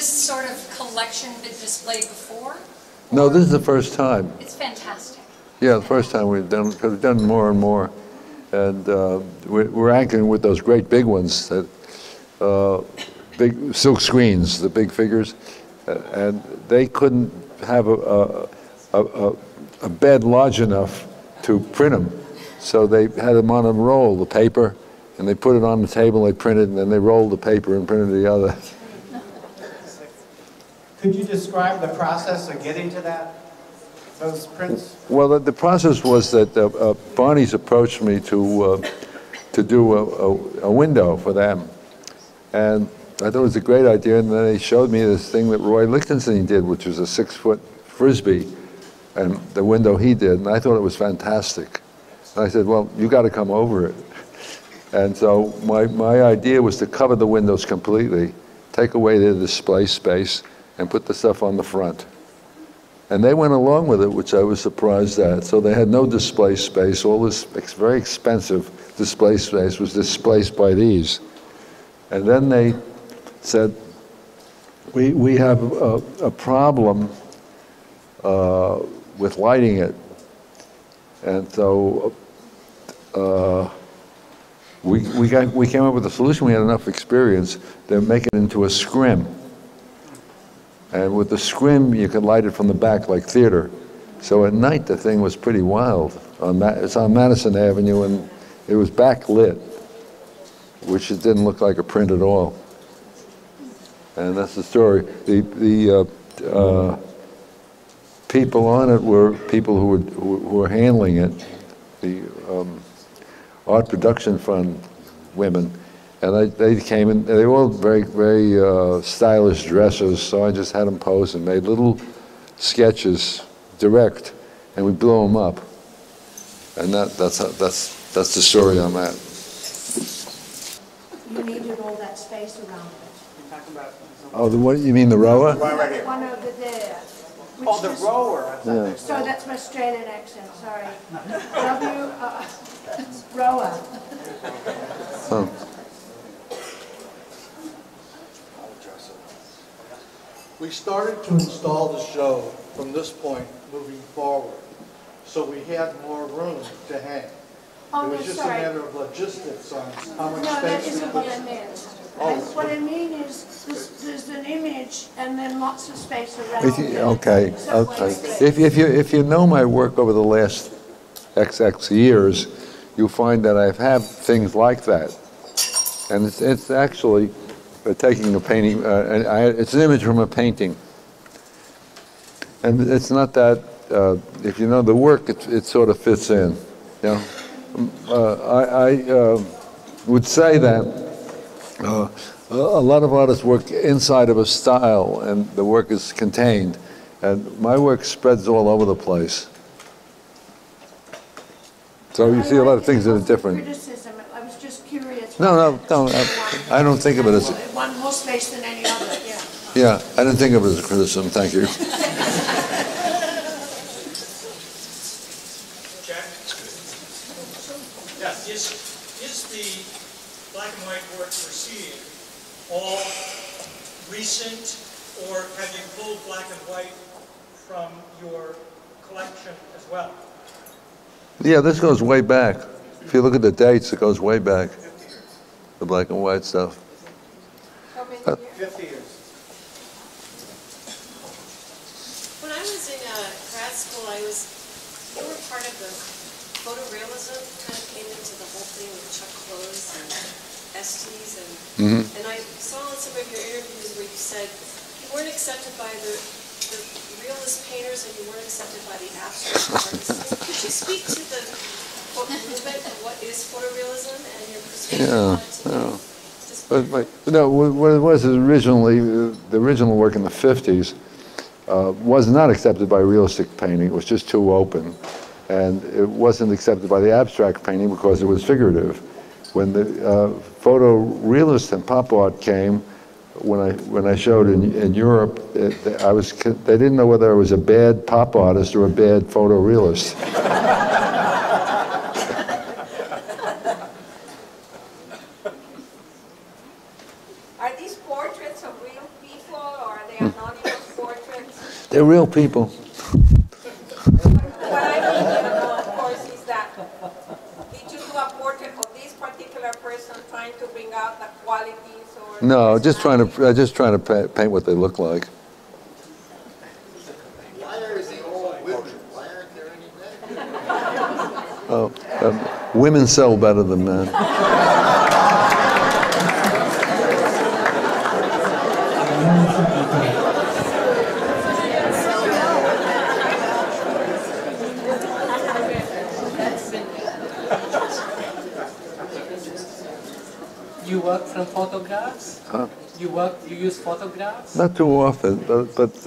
this sort of collection been displayed before? No, this is the first time. It's fantastic. Yeah, the first time we've done, because we've done more and more. And we're anchoring with those great big ones, that big silk screens, the big figures. And they couldn't have a bed large enough to print them. So they had them on a roll, the paper, and they put it on the table, they printed, and then they rolled the paper and printed the other. Could you describe the process of getting to those prints? Well, the process was that Barney's approached me to do a window for them. And I thought it was a great idea, and then they showed me this thing that Roy Lichtenstein did, which was a 6-foot Frisbee, and the window he did, and I thought it was fantastic. And I said, well, you got to come over it. And so my idea was to cover the windows completely, take away their display space, and put the stuff on the front. And they went along with it, which I was surprised at. So they had no display space. All this very expensive display space was displaced by these. And then they said, we have a problem with lighting it. And so we came up with a solution. We had enough experience to make it into a scrim. And with the scrim, you could light it from the back like theater. So at night, the thing was pretty wild. It's on Madison Avenue, and it was backlit, which it didn't look like a print at all. And that's the story. The people on it were people who were handling it, the Art Production Fund women. And they came in, they were all very, very stylish dresses, so I just had them pose and made little sketches direct, and we blew them up. And that's the story on that. You needed all that space around it. Oh, what you mean, the rower? Right here. One over there. Oh, the rower. Yeah. Sorry, that's my Australian accent, sorry. Rower. Oh. We started to install the show from this point moving forward, so we had more room to hang. Oh, It no, was just sorry. a matter of logistics on how much No, that space we isn't what I could. meant. Oh. What I mean is, there's an image and then lots of space around it. Okay, So okay. what's If you know my work over the last XX years, you'll find that I have things like that. And it's actually taking a painting, it's an image from a painting. And it's not that, if you know the work, it sort of fits in. You know? I would say that a lot of artists work inside of a style, and the work is contained. And my work spreads all over the place. So you see a lot of things that are different. Criticism. I was just curious. No, I don't think of it as... One more space than any other, yeah. Yeah, I didn't think of it as a criticism, thank you. Jack? Yeah, is the black and white work we're seeing all recent, or have you pulled black and white from your collection as well? Yeah, this goes way back. If you look at the dates, it goes way back, the black and white stuff. 50 years. When I was in grad school, you were part of the photorealism, kind of came into the whole thing with Chuck Close and Estes, and I saw in some of your interviews where you said you weren't accepted by the realist painters and you weren't accepted by the abstract artists. Could you speak to the movement of what is photorealism and your perspective on it? No, what it was is originally, the original work in the 50s was not accepted by realistic painting. It was just too open. And it wasn't accepted by the abstract painting because it was figurative. When the photorealist and pop art came, when I showed in Europe, they didn't know whether I was a bad pop artist or a bad photorealist. Are these portraits of real people, or are They're real people. What I mean, of course, is that did you do a portrait of this particular person trying to bring out the qualities or? No, just trying to paint what they look like. Why are they all women? Why aren't there any men? Oh, women sell better than men. You work from photographs? Huh? You use photographs? Not too often, but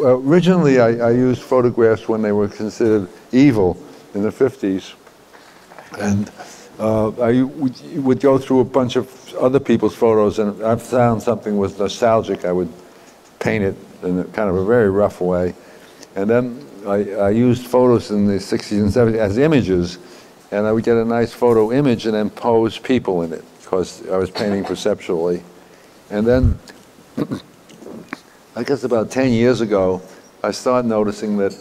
originally I used photographs when they were considered evil in the 50s, and I would go through a bunch of other people's photos, and if I found something was nostalgic, I would paint it in kind of a very rough way, and then I used photos in the 60s and 70s as images, and I would get a nice photo image and then pose people in it, because I was painting perceptually. And then, I guess about 10 years ago, I started noticing that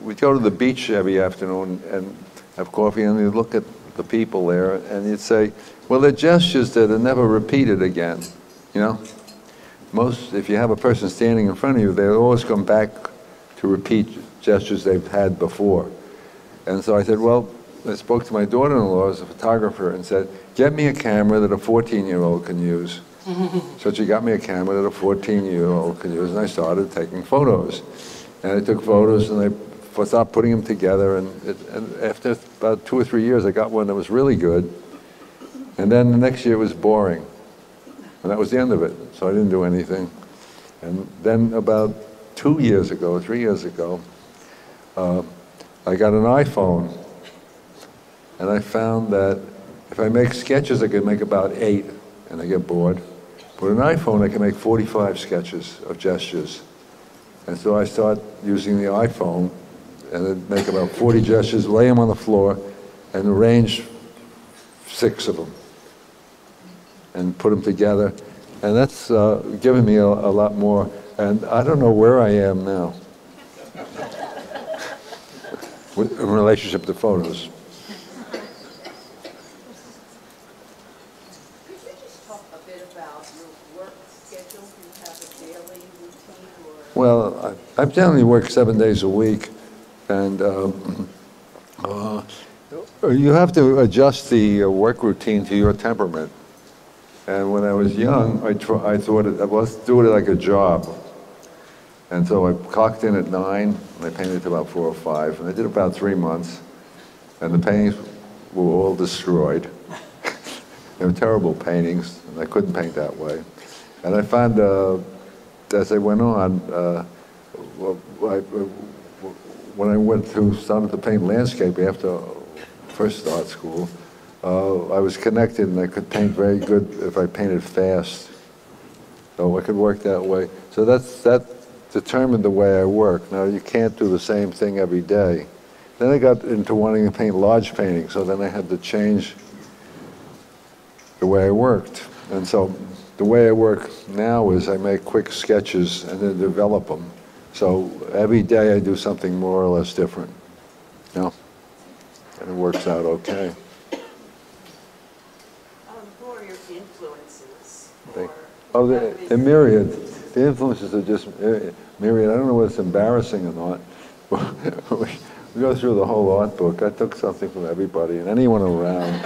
we'd go to the beach every afternoon and have coffee, and you'd look at the people there, and you'd say, well, they're gestures that are never repeated again, you know? If you have a person standing in front of you, they'll always come back to repeat gestures they've had before. And so I said, well, I spoke to my daughter-in-law as a photographer and said, get me a camera that a 14-year-old can use. So she got me a camera that a 14-year-old can use, and I started taking photos. And I took photos, and I started putting them together, and after about 2 or 3 years, I got one that was really good. And then the next year it was boring. And that was the end of it, so I didn't do anything. And then about 3 years ago, I got an iPhone. And I found that if I make sketches, I could make about 8, and I get bored. But an iPhone, I can make 45 sketches of gestures. And so I start using the iPhone, and then make about 40 gestures, lay them on the floor, and arrange 6 of them, and put them together. And that's given me a lot more. And I don't know where I am now in relationship to photos. Well, I generally work 7 days a week, and you have to adjust the work routine to your temperament. And when I was young, I thought I was doing it like a job. And so I clocked in at 9, and I painted to about 4 or 5, and I did about 3 months, and the paintings were all destroyed. They were terrible paintings, and I couldn't paint that way. And I found as I went on, when I started to paint landscape after first art school, I was connected, and I could paint very good if I painted fast. So I could work that way. So that determined the way I work. Now, you can't do the same thing every day. Then I got into wanting to paint large paintings, so then I had to change the way I worked. And so the way I work now is I make quick sketches and then develop them. So every day I do something more or less different, you know, and it works out okay. Who are your influences? Oh, the myriad. The influences are just myriad. I don't know whether it's embarrassing or not. We go through the whole art book. I took something from everybody and anyone around.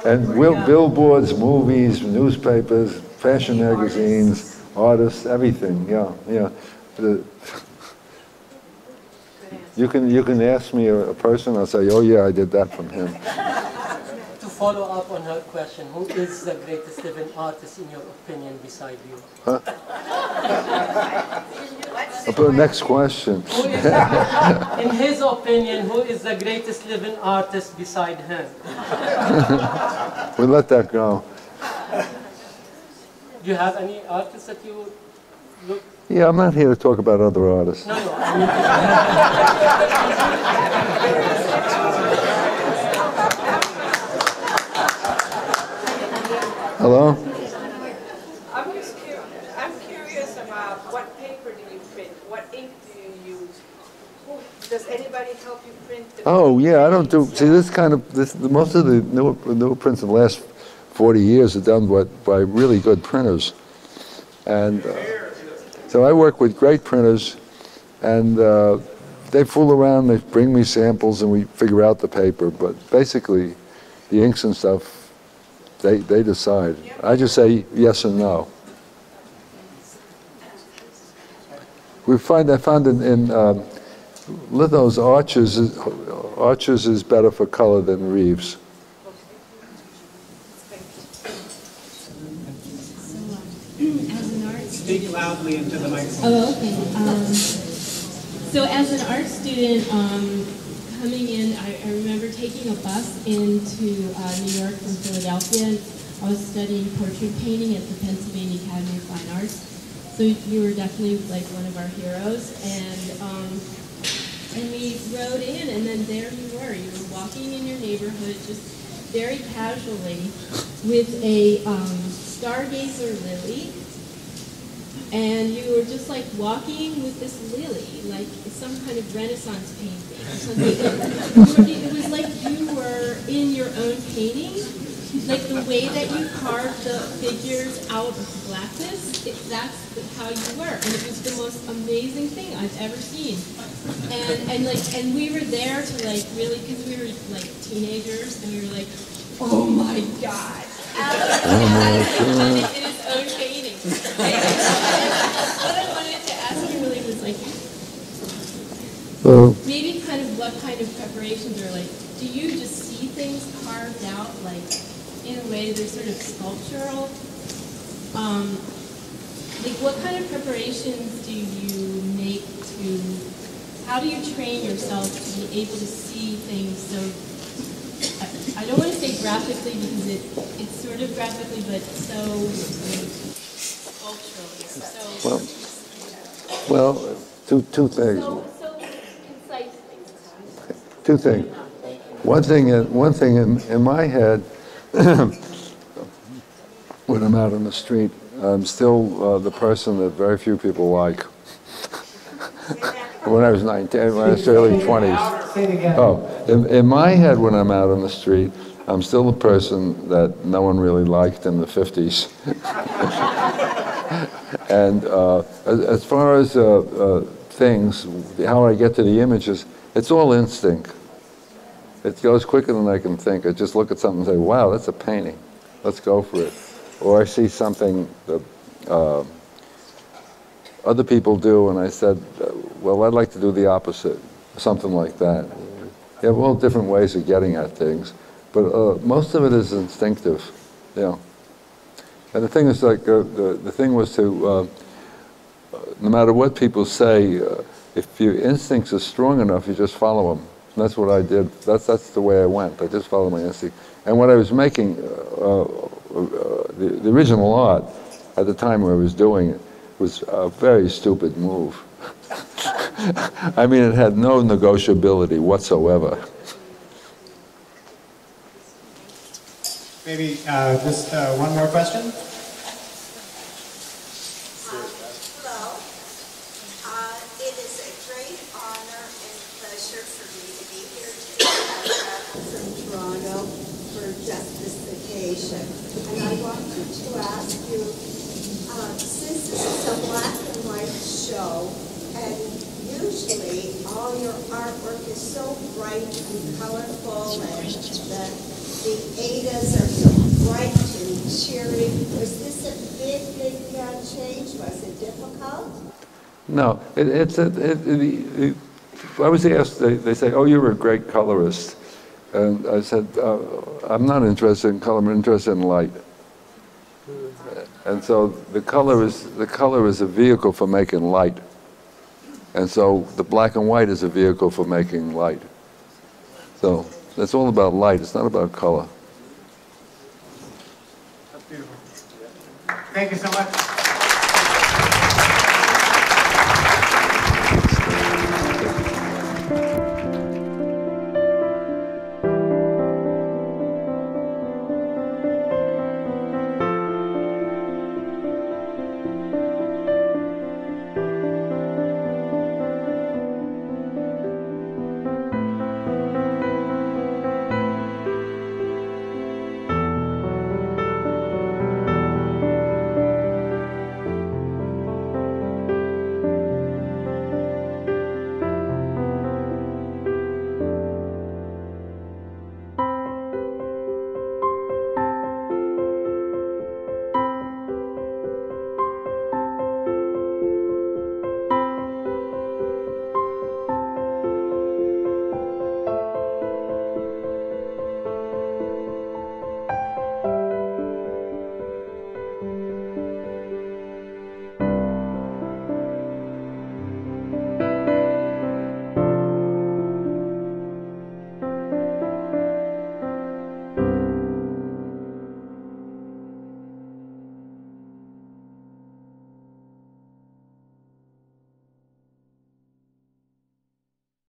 And billboards, movies, newspapers, fashion magazines, artists, everything. Yeah. You can ask me a person. I'll say, oh yeah, I did that from him. To follow up on her question, who is the greatest living artist in your opinion beside you? Huh? Next question. In his opinion, who is the greatest living artist beside him? We'll let that go. Do you have any artists that you look? Yeah, I'm not here to talk about other artists. No. Hello? I'm curious about print the... Oh, yeah, I don't do, see, this kind of, most of the newer prints in the last 40 years are done by really good printers. And so I work with great printers, and they fool around, they bring me samples, and we figure out the paper. But basically, the inks and stuff, they decide. I just say yes and no. I found in Litho's Arches is better for color than Reeves. Speak loudly into the microphone. Oh, okay. So as an art student, coming in, I remember taking a bus into New York from Philadelphia. And I was studying portrait painting at the Pennsylvania Academy of Fine Arts. So you were definitely like one of our heroes. And we rode in, and then there you were. You were walking in your neighborhood just very casually with a stargazer lily. And you were just like walking with this lily, like some kind of Renaissance painting or something. It was like you were in your own painting, like the way that you carved the figures out of blackness, that's how you were. And it was the most amazing thing I've ever seen. And we were there to like really, because we were like teenagers, and we were like, oh my God. Alex in his own painting. What I wanted to ask you really was like, maybe kind of what kind of preparations are like, do you just see things carved out like in a way they're sort of sculptural? Like what kind of preparations do you make to, how do you train yourself to be able to see things so, I don't want to say graphically because it's sort of graphically, but so culturally, so... Well, two things. So concisely. Two things. One thing in my head, when I'm out on the street, I'm still the person that very few people like. When I was 19, when I was early 20s. Oh, in my head when I'm out on the street, I'm still the person that no one really liked in the 50s. And as far as things, how I get to the images, it's all instinct. It goes quicker than I can think. I just look at something and say, wow, that's a painting. Let's go for it. Or I see something that other people do, and I said, well, I'd like to do the opposite, something like that. You have all different ways of getting at things, but most of it is instinctive, yeah. And the thing is, like, the thing was to, no matter what people say, if your instincts are strong enough, you just follow them. And that's what I did. That's the way I went. I just followed my instinct. And when I was making the original art, at the time when I was doing it, was a very stupid move. I mean, it had no negotiability whatsoever. Maybe just one more question? Hello. It is a great honor and pleasure for me to be here today from Toronto for just this occasion. And I wanted to ask you, since this is a black and white show, and usually all your artwork is so bright and colorful, and the Adas are so bright and cheery, was this a big change? Was it difficult? No, I was asked, they say, oh, you're a great colorist. And I said, I'm not interested in color, I'm interested in light. And so the color is a vehicle for making light. And so the black and white is a vehicle for making light. So it's all about light, it's not about color. That's beautiful. Thank you so much.